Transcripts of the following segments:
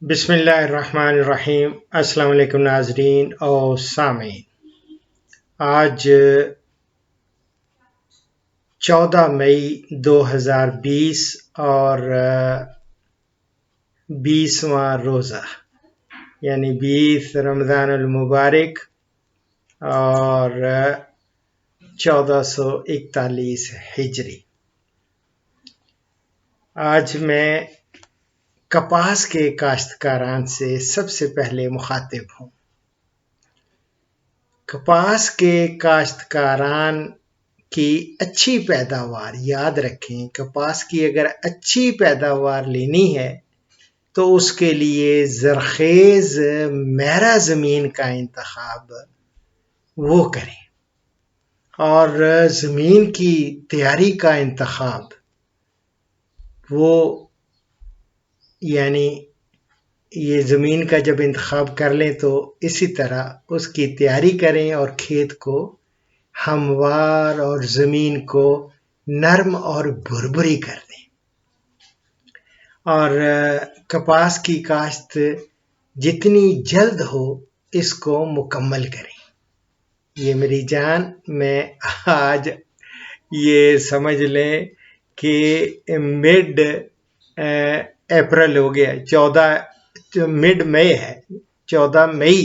بسم اللہ الرحمن الرحیم۔ السلام علیکم ناظرین اور سامعین۔ آج 14 مئی 2020 اور 20واں روزہ یعنی 20 رمضان المبارک اور 1441 ہجری۔ آج میں کپاس کے کاشتکاران سے سب سے پہلے مخاطب ہوں۔ کپاس کے کاشتکاران کی اچھی پیداوار، یاد رکھیں کپاس کی اگر اچھی پیداوار لینی ہے تو اس کے لیے زرخیز میرا زمین کا انتخاب وہ کریں، اور زمین کی تیاری کا انتخاب وہ یعنی یہ زمین کا جب انتخاب کر لیں تو اسی طرح اس کی تیاری کریں اور کھیت کو ہموار اور زمین کو نرم اور بھربھری کر دیں، اور کپاس کی کاشت جتنی جلد ہو اس کو مکمل کریں۔ یہ میری جان، میں آج یہ سمجھ لیں کہ مڈ اپریل ہو گیا، 14 مئی ہے، 14 مئی،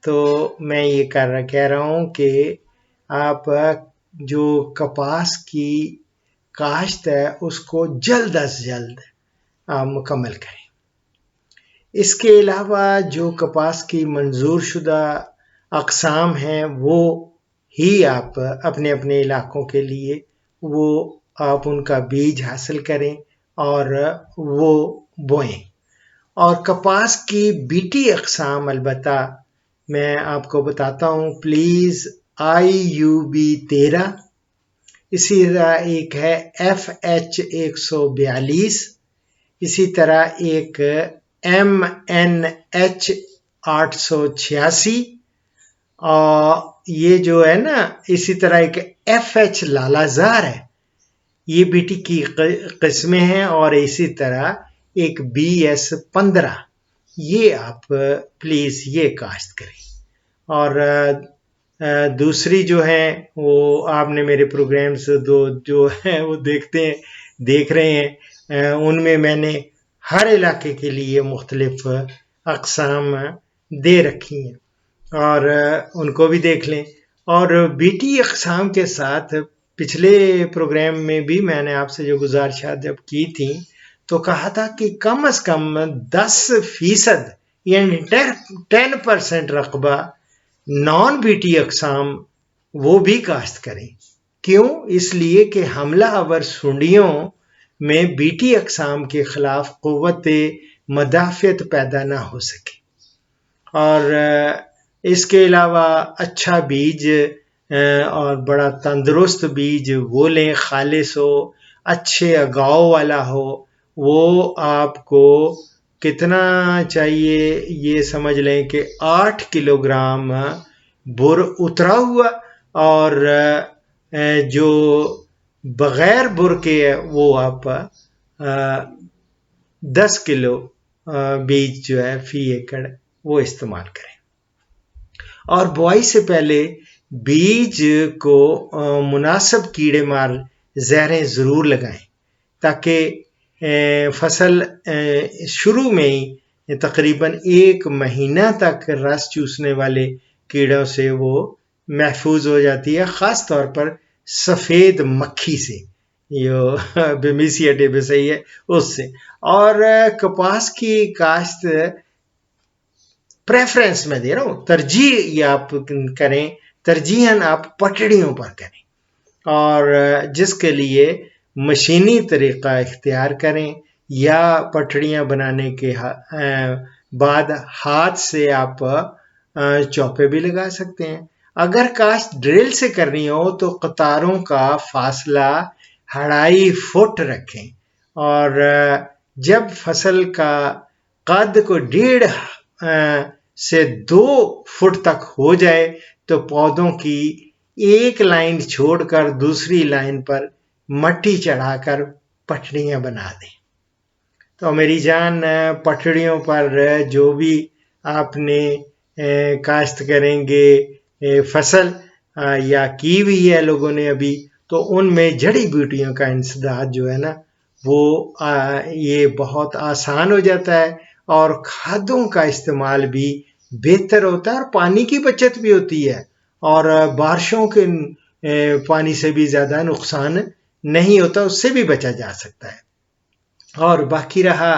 تو میں یہ کہہ رہا ہوں کہ آپ جو کپاس کی کاشت ہے اس کو جلد از جلد آپ مکمل کریں۔ اس کے علاوہ جو کپاس کی منظور شدہ اقسام ہیں وہ ہی آپ اپنے اپنے علاقوں کے لیے وہ آپ ان کا بیج حاصل کریں اور وہ بوئیں۔ اور کپاس کی بیٹی اقسام البتہ میں آپ کو بتاتا ہوں، پلیز IUB 13، اسی طرح ایک ہے FH 142، اسی طرح ایک MNH 886، اور یہ جو ہے نا اسی طرح ایک FH لالا زار ہے، یہ بیٹی کی قسمیں ہیں، اور اسی طرح ایک BS 15، یہ آپ پلیز یہ کاشت کریں۔ اور دوسری جو ہے وہ آپ نے میرے پروگرامز جو ہیں وہ دیکھ رہے ہیں، ان میں میں نے ہر علاقے کے لیے مختلف اقسام دے رکھی ہیں، اور ان کو بھی دیکھ لیں۔ اور بیٹی اقسام کے ساتھ پچھلے پروگرام میں بھی میں نے آپ سے جو گزارشات جب کی تھی تو کہا تھا کہ کم از کم 10% یعنی 10% رقبہ نان بیٹی اقسام وہ بھی کاشت کریں۔ کیوں؟ اس لیے کہ حملہ آور سنڈیوں میں بیٹی اقسام کے خلاف قوت مدافعت پیدا نہ ہو سکے، اور اس کے علاوہ اچھا بیج اور بڑا تندرست بیج وہ لیں، خالص ہو، اچھے اگاؤ والا ہو۔ وہ آپ کو کتنا چاہیے یہ سمجھ لیں کہ 8 کلوگرام بر اترا ہوا، اور جو بغیر بر کے ہے وہ آپ 10 کلو بیج جو ہے فی ایکڑ وہ استعمال کریں۔ اور بوائی سے پہلے بیج کو مناسب کیڑے مار زہریں ضرور لگائیں تاکہ فصل شروع میں ہی تقریباً 1 مہینہ تک رس چوسنے والے کیڑوں سے وہ محفوظ ہو جاتی ہے، خاص طور پر سفید مکھی سے، یہ بیمیسیا ڈیبیسئی ہے اس سے۔ اور کپاس کی کاشت پریفرنس میں دے رہا ہوں، ترجیح آپ کریں، ترجیحاً آپ پٹڑیوں پر کریں، اور جس کے لیے مشینی طریقہ اختیار کریں، یا پٹڑیاں بنانے کے بعد ہاتھ سے آپ چوپے بھی لگا سکتے ہیں۔ اگر کاشت ڈرل سے کرنی ہو تو قطاروں کا فاصلہ 2.5 فٹ رکھیں، اور جب فصل کا قد کو 1.5 سے 2 فٹ تک ہو جائے تو پودوں کی ایک لائن چھوڑ کر دوسری لائن پر مٹی چڑھا کر پٹڑیاں بنا دیں۔ تو میری جان پٹڑیوں پر جو بھی آپ نے کاشت کریں گے فصل یا کی ہوئی ہے لوگوں نے ابھی، تو ان میں جڑی بوٹیوں کا انسداد جو ہے نا وہ یہ بہت آسان ہو جاتا ہے، اور کھادوں کا استعمال بھی بہتر ہوتا ہے، اور پانی کی بچت بھی ہوتی ہے، اور بارشوں کے پانی سے بھی زیادہ نقصان نہیں ہوتا، اس سے بھی بچا جا سکتا ہے۔ اور باقی رہا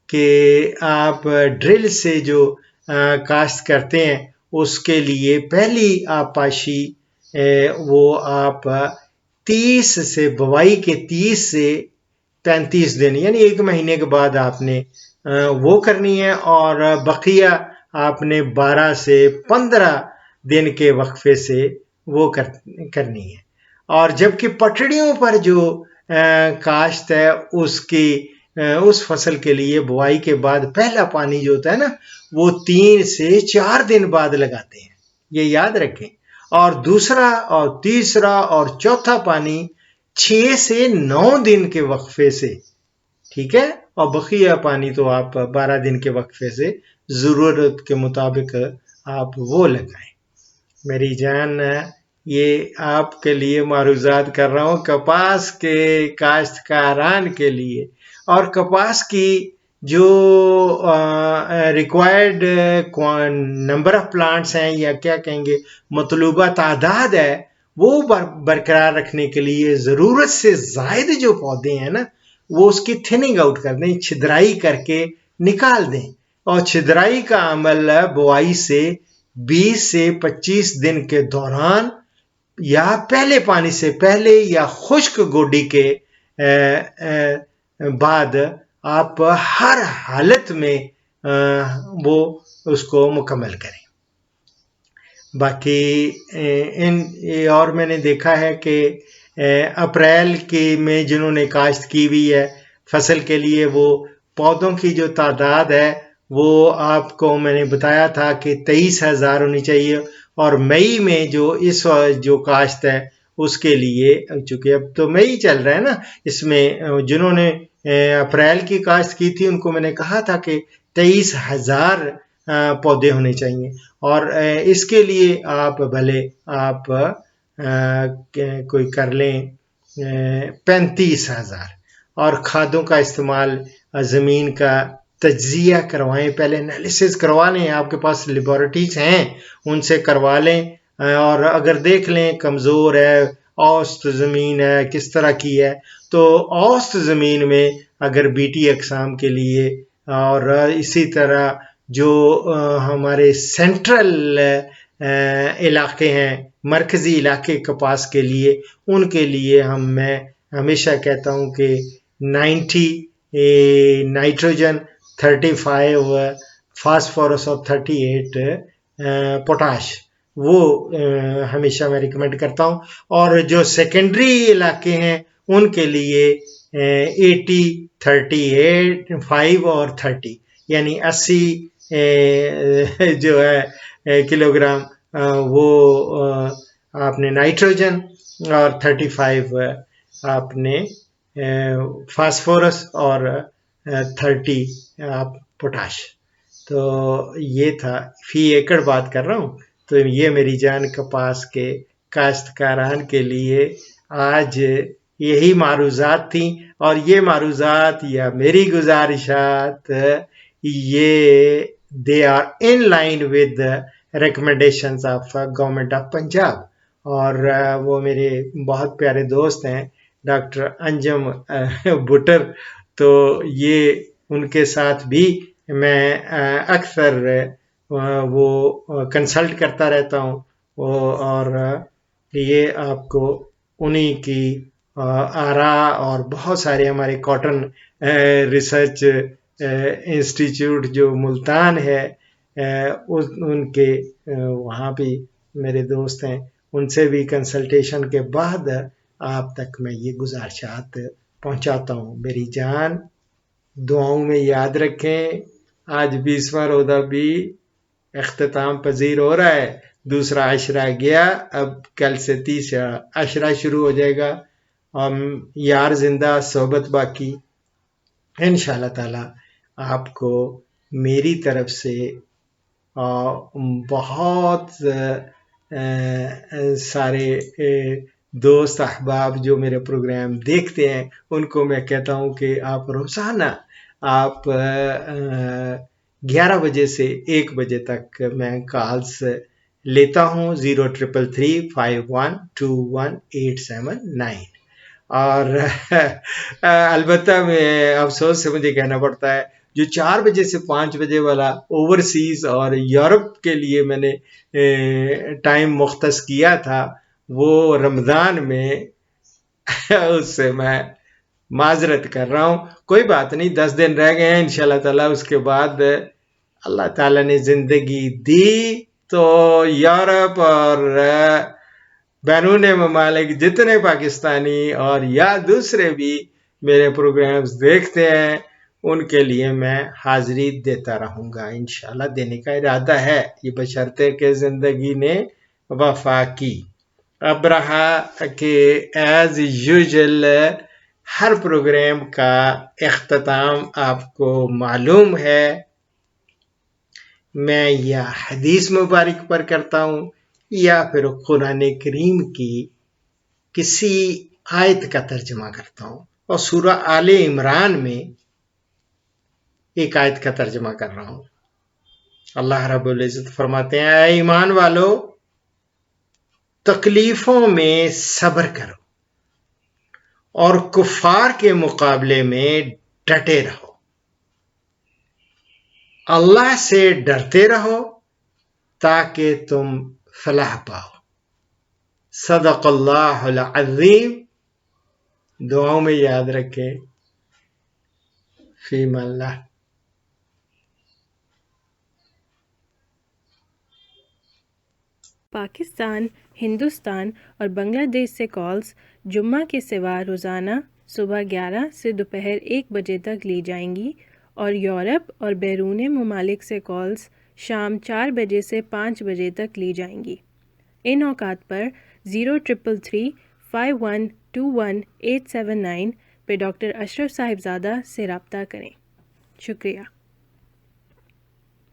کہ آپ ڈرل سے جو کاشت کرتے ہیں اس کے لیے پہلی آبپاشی وہ آپ 30 سے بوائی کے 30 سے 35 دن یعنی 1 مہینے کے بعد آپ نے وہ کرنی ہے، اور بقیہ آپ نے 12 سے 15 دن کے وقفے سے وہ کرنی ہے۔ اور جبکہ پٹڑیوں پر جو کاشت ہے اس فصل کے لیے بوائی کے بعد پہلا پانی جو ہوتا ہے نا وہ 3 سے 4 دن بعد لگاتے ہیں، یہ یاد رکھیں، اور دوسرا اور تیسرا اور چوتھا پانی 6 سے 9 دن کے وقفے سے، ٹھیک ہے، اور بقیہ پانی تو آپ 12 دن کے وقفے سے ضرورت کے مطابق آپ وہ لگائیں۔ میری جان یہ آپ کے لیے معروضات کر رہا ہوں کپاس کے کاشتکاران کے لیے، اور کپاس کی جو ریکوائرڈ نمبر آف پلانٹس ہیں، یا کیا کہیں گے مطلوبہ تعداد ہے، وہ برقرار رکھنے کے لیے ضرورت سے زائد جو پودے ہیں نا وہ اس کی تھننگ آؤٹ کر دیں، چھدرائی کر کے نکال دیں، اور چھدرائی کا عمل بوائی سے 20 سے 25 دن کے دوران یا پہلے پانی سے پہلے یا خشک گوڈی کے بعد آپ ہر حالت میں وہ اس کو مکمل کریں۔ باقی اور میں نے دیکھا ہے کہ اپریل میں جنہوں نے کاشت کی ہوئی ہے فصل کے لیے، وہ پودوں کی جو تعداد ہے وہ آپ کو میں نے بتایا تھا کہ 23,000 ہونی چاہیے، اور مئی میں جو کاشت ہے اس کے لیے، چونکہ اب تو مئی چل رہا ہے نا، اس میں جنہوں نے اپریل کی کاشت کی تھی ان کو میں نے کہا تھا کہ 23,000 پودے ہونے چاہیے، اور اس کے لیے آپ بھلے آپ کوئی کر لیں 35,000، اور کھادوں کا استعمال زمین کا تجزیہ کروائیں، پہلے انالیسس کروا لیں، آپ کے پاس لیبارٹریز ہیں ان سے کروا لیں، اور اگر دیکھ لیں کمزور ہے، اوسط زمین ہے، کس طرح کی ہے، تو اوسط زمین میں اگر بیٹی اقسام کے لیے، اور اسی طرح جو ہمارے سینٹرل علاقے ہیں، مرکزی علاقے کپاس کے لیے، ان کے لیے میں ہمیشہ کہتا ہوں کہ 90 نائٹروجن، 35 فاسفورس اور 38 پوٹاش، وہ ہمیشہ میں ریکمینڈ کرتا ہوں، اور جو سیکنڈری علاقے ہیں ان کے لیے 80 38 اور 30 یعنی 80 جو ہے کلو گرام وہ آپ نے نائٹروجن، اور 35 آپ نے فاسفورس، اور 30 آپ پوٹاش۔ تو یہ تھا، فی ایکڑ بات کر رہا ہوں، تو یہ میری جان کپاس کے کاشتکاران کے لیے آج یہی معروضات تھیں، اور یہ معروضات یا میری گزارشات یہ they are in line with the recommendations of government of Punjab, اور وہ میرے بہت پیارے دوست ہیں ڈاکٹر انجم بٹر، تو یہ ان کے ساتھ بھی میں اکثر وہ کنسلٹ کرتا رہتا ہوں، اور یہ آپ کو انہی کی آراء، اور بہت سارے ہمارے کاٹن ریسرچ انسٹیٹیوٹ جو ملتان ہے ان کے وہاں بھی میرے دوست ہیں، ان سے بھی کنسلٹیشن کے بعد آپ تک میں یہ گزارشات پہنچاتا ہوں۔ میری جان دعاؤں میں یاد رکھیں، آج 20واں روزہ بھی اختتام پذیر ہو رہا ہے، دوسرا عشرہ گیا، اب کل سے تیسرا عشرہ شروع ہو جائے گا، یار زندہ صحبت باقی۔ انشاءاللہ تعالی آپ کو میری طرف سے بہت سارے دوست احباب جو میرے پروگرام دیکھتے ہیں ان کو میں کہتا ہوں کہ آپ روزانہ آپ 11 بجے سے 1 بجے تک میں کالز لیتا ہوں 0333512187 اور البتہ میں افسوس سے مجھے کہنا پڑتا ہے جو 4 بجے سے 5 بجے والا اوورسیز اور یورپ کے لیے میں نے ٹائم مختص کیا تھا وہ رمضان میں اس سے میں معذرت کر رہا ہوں. کوئی بات نہیں، 10 دن رہ گئے ہیں انشاءاللہ تعالیٰ. اس کے بعد اللہ تعالیٰ نے زندگی دی تو یورپ اور بیرون ممالک جتنے پاکستانی اور یا دوسرے بھی میرے پروگرامز دیکھتے ہیں ان کے لیے میں حاضری دیتا رہوں گا. انشاءاللہ دینے کا ارادہ ہے، یہ بشرطے کہ زندگی نے وفا کی. اب رہا کہ ایز یوزل ہر پروگرام کا اختتام آپ کو معلوم ہے میں یا حدیث مبارک پر کرتا ہوں یا پھر قرآن کریم کی کسی آیت کا ترجمہ کرتا ہوں، اور سورہ آل عمران میں ایک آیت کا ترجمہ کر رہا ہوں. اللہ رب العزت فرماتے ہیں اے ایمان والو تکلیفوں میں صبر کرو اور کفار کے مقابلے میں ڈٹے رہو، اللہ سے ڈرتے رہو تاکہ تم فلاح پاؤ. صدق اللہ العظیم. دعاؤں میں یاد رکھیں. فی امان اللہ. پاکستان، ہندوستان اور بنگلہ دیش سے کالز جمعہ کے سوا روزانہ صبح 11 سے دوپہر 1 بجے تک لی جائیں گی، اور یورپ اور بیرون ممالک سے کالز شام 4 بجے سے 5 بجے تک لی جائیں گی. ان اوقات پر 0333512187 پہ ڈاکٹر اشرف صاحبزادہ سے رابطہ کریں. شکریہ.